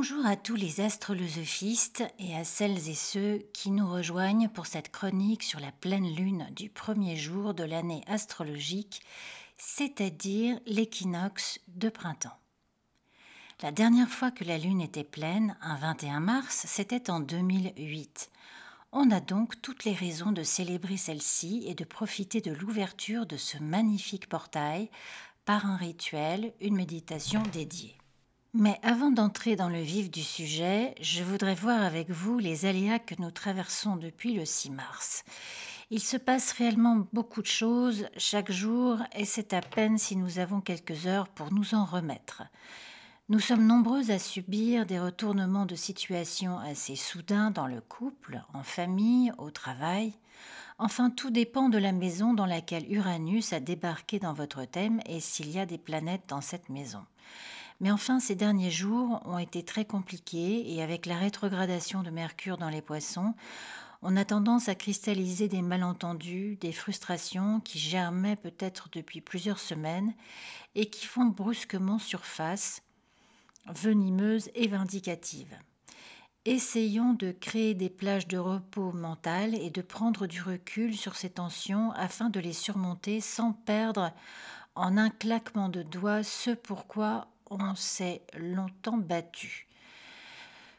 Bonjour à tous les astrolosophistes et à celles et ceux qui nous rejoignent pour cette chronique sur la pleine lune du premier jour de l'année astrologique, c'est-à-dire l'équinoxe de printemps. La dernière fois que la lune était pleine, un 21 mars, c'était en 2008. On a donc toutes les raisons de célébrer celle-ci et de profiter de l'ouverture de ce magnifique portail par un rituel, une méditation dédiée. Mais avant d'entrer dans le vif du sujet, je voudrais voir avec vous les aléas que nous traversons depuis le 6 mars. Il se passe réellement beaucoup de choses chaque jour et c'est à peine si nous avons quelques heures pour nous en remettre. Nous sommes nombreux à subir des retournements de situation assez soudains dans le couple, en famille, au travail. Enfin, tout dépend de la maison dans laquelle Uranus a débarqué dans votre thème et s'il y a des planètes dans cette maison. Mais enfin, ces derniers jours ont été très compliqués et avec la rétrogradation de Mercure dans les Poissons, on a tendance à cristalliser des malentendus, des frustrations qui germaient peut-être depuis plusieurs semaines et qui font brusquement surface, venimeuses et vindicatives. Essayons de créer des plages de repos mental et de prendre du recul sur ces tensions afin de les surmonter sans perdre en un claquement de doigts ce pourquoi on s'est longtemps battu.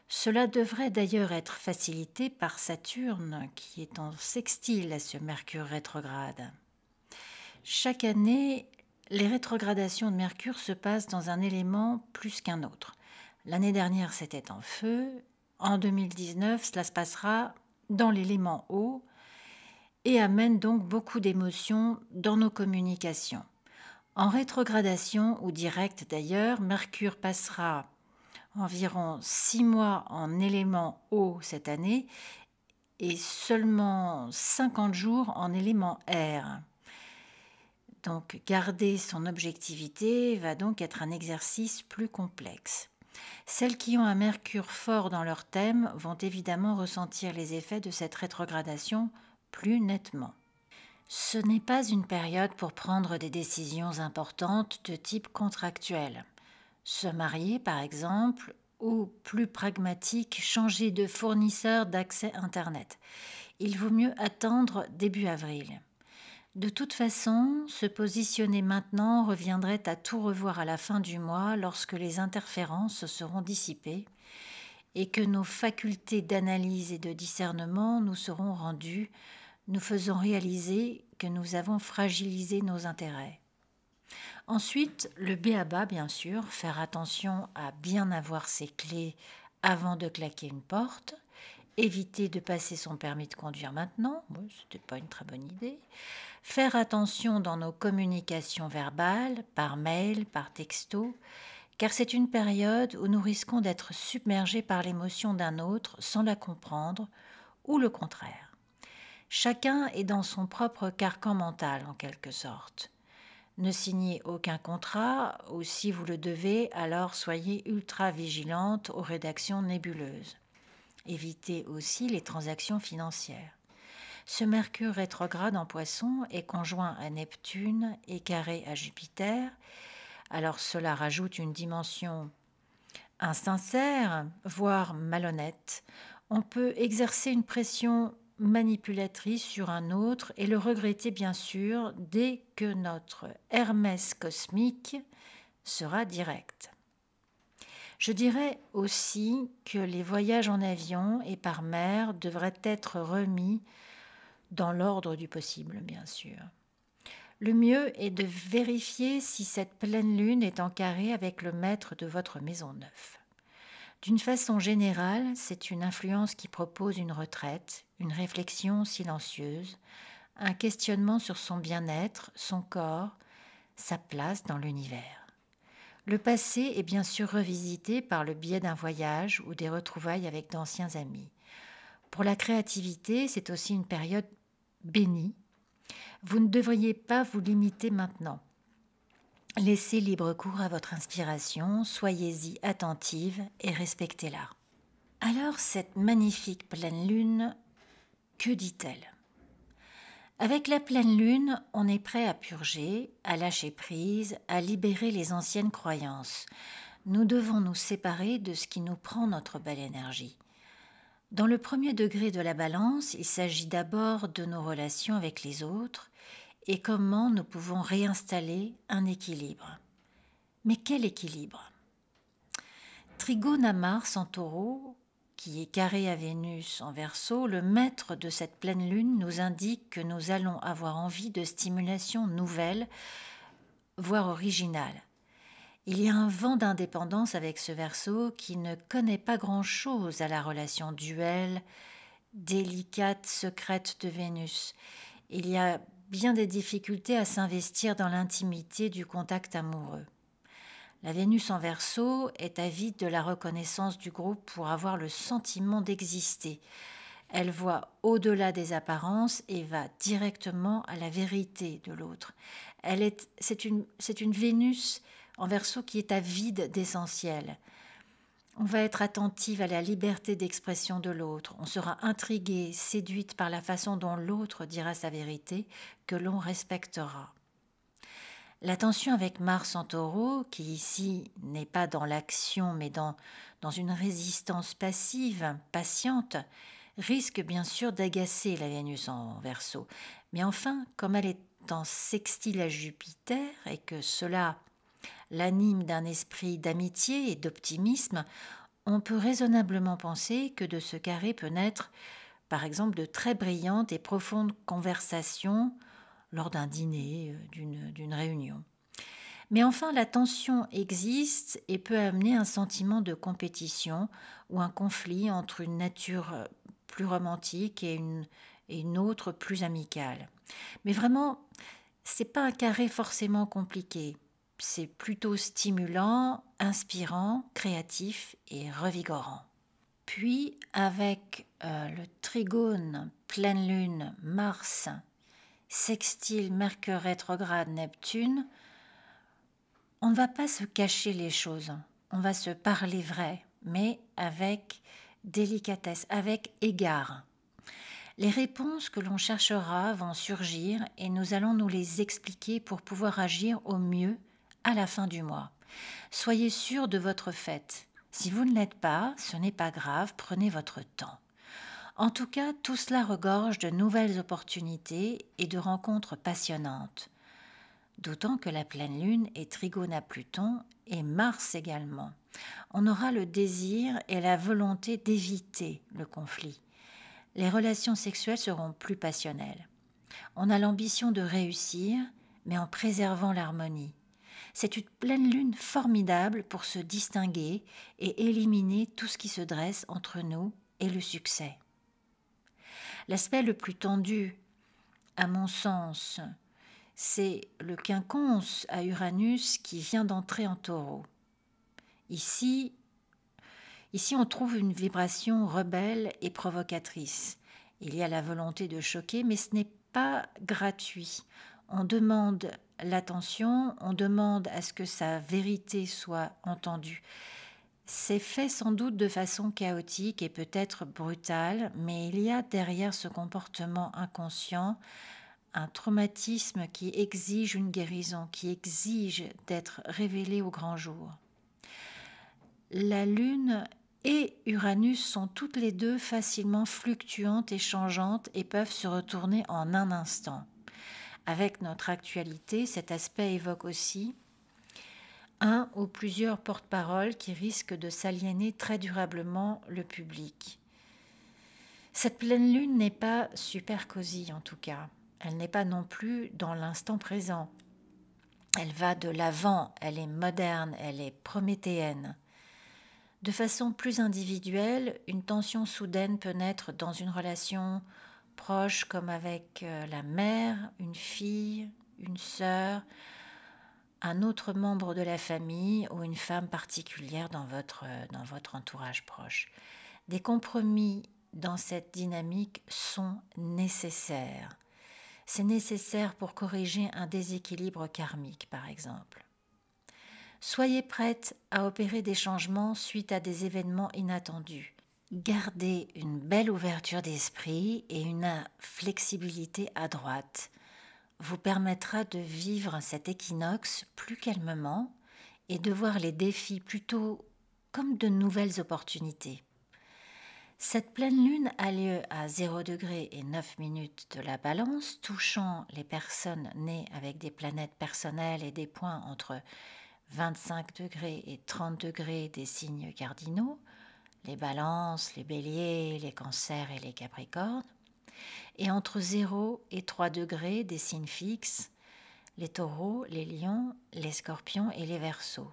Cela devrait d'ailleurs être facilité par Saturne qui est en sextile à ce Mercure rétrograde. Chaque année, les rétrogradations de Mercure se passent dans un élément plus qu'un autre. L'année dernière, c'était en feu. En 2019, cela se passera dans l'élément eau et amène donc beaucoup d'émotions dans nos communications. En rétrogradation ou directe d'ailleurs, Mercure passera environ 6 mois en élément eau cette année et seulement 50 jours en élément air. Donc garder son objectivité va donc être un exercice plus complexe. Celles qui ont un Mercure fort dans leur thème vont évidemment ressentir les effets de cette rétrogradation plus nettement. Ce n'est pas une période pour prendre des décisions importantes de type contractuel. Se marier par exemple, ou plus pragmatique, changer de fournisseur d'accès Internet. Il vaut mieux attendre début avril. De toute façon, se positionner maintenant reviendrait à tout revoir à la fin du mois lorsque les interférences seront dissipées et que nos facultés d'analyse et de discernement nous seront rendues, nous faisant réaliser que nous avons fragilisé nos intérêts. Ensuite, le b.a.-ba, bien sûr, faire attention à bien avoir ses clés avant de claquer une porte, éviter de passer son permis de conduire maintenant, ce n'était pas une très bonne idée, faire attention dans nos communications verbales, par mail, par texto, car c'est une période où nous risquons d'être submergés par l'émotion d'un autre sans la comprendre, ou le contraire. Chacun est dans son propre carcan mental, en quelque sorte. Ne signez aucun contrat, ou si vous le devez, alors soyez ultra vigilante aux rédactions nébuleuses. Évitez aussi les transactions financières. Ce Mercure rétrograde en Poisson est conjoint à Neptune et carré à Jupiter, alors cela rajoute une dimension insincère, voire malhonnête. On peut exercer une pression manipulatrice sur un autre et le regretter bien sûr dès que notre Hermès cosmique sera direct. Je dirais aussi que les voyages en avion et par mer devraient être remis dans l'ordre du possible, bien sûr. Le mieux est de vérifier si cette pleine lune est en carré avec le maître de votre maison neuve. D'une façon générale, c'est une influence qui propose une retraite, une réflexion silencieuse, un questionnement sur son bien-être, son corps, sa place dans l'univers. Le passé est bien sûr revisité par le biais d'un voyage ou des retrouvailles avec d'anciens amis. Pour la créativité, c'est aussi une période bénie. Vous ne devriez pas vous limiter maintenant. Laissez libre cours à votre inspiration, soyez-y attentive et respectez-la. Alors cette magnifique pleine lune, que dit-elle ? Avec la pleine lune, on est prêt à purger, à lâcher prise, à libérer les anciennes croyances. nous devons nous séparer de ce qui nous prend notre belle énergie. Dans le premier degré de la balance, il s'agit d'abord de nos relations avec les autres et comment nous pouvons réinstaller un équilibre. Mais quel équilibre ? Trigone à Mars en Taureau, qui est carré à Vénus en Verseau, le maître de cette pleine lune nous indique que nous allons avoir envie de stimulation nouvelle, voire originale. Il y a un vent d'indépendance avec ce Verseau qui ne connaît pas grand-chose à la relation duel, délicate, secrète de Vénus. Il y a bien des difficultés à s'investir dans l'intimité du contact amoureux. La Vénus en Verseau est avide de la reconnaissance du groupe pour avoir le sentiment d'exister. Elle voit au-delà des apparences et va directement à la vérité de l'autre. C'est une Vénus en Verseau qui est avide d'essentiel. On va être attentive à la liberté d'expression de l'autre. On sera intrigué, séduite par la façon dont l'autre dira sa vérité, que l'on respectera. La tension avec Mars en Taureau, qui ici n'est pas dans l'action mais dans une résistance passive, patiente, risque bien sûr d'agacer la Vénus en Verseau. Mais enfin, comme elle est en sextile à Jupiter et que cela l'anime d'un esprit d'amitié et d'optimisme, on peut raisonnablement penser que de ce carré peut naître, par exemple, de très brillantes et profondes conversations lors d'un dîner, d'une réunion. Mais enfin, la tension existe et peut amener un sentiment de compétition ou un conflit entre une nature plus romantique et une autre plus amicale. Mais vraiment, c'est pas un carré forcément compliqué. C'est plutôt stimulant, inspirant, créatif et revigorant. Puis, avec le trigone pleine lune Mars, sextile Mercure rétrograde Neptune, on ne va pas se cacher les choses, on va se parler vrai, mais avec délicatesse, avec égard. Les réponses que l'on cherchera vont surgir et nous allons nous les expliquer pour pouvoir agir au mieux à la fin du mois. Soyez sûr de votre fête. Si vous ne l'êtes pas, ce n'est pas grave, prenez votre temps. En tout cas, tout cela regorge de nouvelles opportunités et de rencontres passionnantes. D'autant que la pleine lune est trigone à Pluton et Mars également. On aura le désir et la volonté d'éviter le conflit. Les relations sexuelles seront plus passionnelles. On a l'ambition de réussir, mais en préservant l'harmonie. C'est une pleine lune formidable pour se distinguer et éliminer tout ce qui se dresse entre nous et le succès. L'aspect le plus tendu, à mon sens, c'est le quinconce à Uranus qui vient d'entrer en Taureau. Ici, on trouve une vibration rebelle et provocatrice. Il y a la volonté de choquer, mais ce n'est pas gratuit. On demande l'attention, on demande à ce que sa vérité soit entendue. C'est fait sans doute de façon chaotique et peut-être brutale, mais il y a derrière ce comportement inconscient un traumatisme qui exige une guérison, qui exige d'être révélé au grand jour. La Lune et Uranus sont toutes les deux facilement fluctuantes et changeantes et peuvent se retourner en un instant. Avec notre actualité, cet aspect évoque aussi un ou plusieurs porte-paroles qui risquent de s'aliéner très durablement le public. Cette pleine lune n'est pas super cosy en tout cas. Elle n'est pas non plus dans l'instant présent. Elle va de l'avant, elle est moderne, elle est prométhéenne. De façon plus individuelle, une tension soudaine peut naître dans une relation proche comme avec la mère, une fille, une sœur, un autre membre de la famille ou une femme particulière dans votre entourage proche. Des compromis dans cette dynamique sont nécessaires. C'est nécessaire pour corriger un déséquilibre karmique, par exemple. Soyez prête à opérer des changements suite à des événements inattendus. Gardez une belle ouverture d'esprit et une flexibilité adroite vous permettra de vivre cet équinoxe plus calmement et de voir les défis plutôt comme de nouvelles opportunités. Cette pleine lune a lieu à 0 degré et 9 minutes de la Balance, touchant les personnes nées avec des planètes personnelles et des points entre 25 degrés et 30 degrés des signes cardinaux, les Balances, les Béliers, les Cancers et les Capricornes, et entre 0 et 3 degrés des signes fixes, les Taureaux, les Lions, les Scorpions et les Verseaux.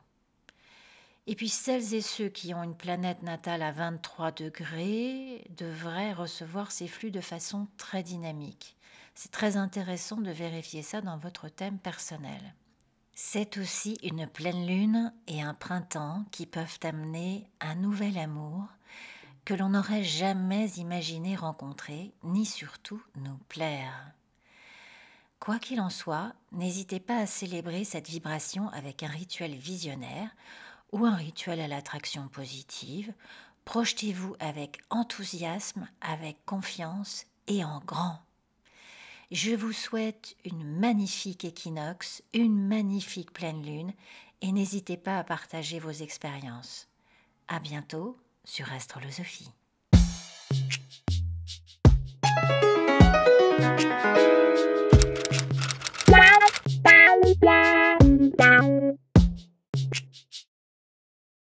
Et puis celles et ceux qui ont une planète natale à 23 degrés devraient recevoir ces flux de façon très dynamique. C'est très intéressant de vérifier ça dans votre thème personnel. C'est aussi une pleine lune et un printemps qui peuvent amener un nouvel amour que l'on n'aurait jamais imaginé rencontrer, ni surtout nous plaire. Quoi qu'il en soit, n'hésitez pas à célébrer cette vibration avec un rituel visionnaire ou un rituel à l'attraction positive. Projetez-vous avec enthousiasme, avec confiance et en grand. Je vous souhaite une magnifique équinoxe, une magnifique pleine lune et n'hésitez pas à partager vos expériences. À bientôt sur Astrolosophie.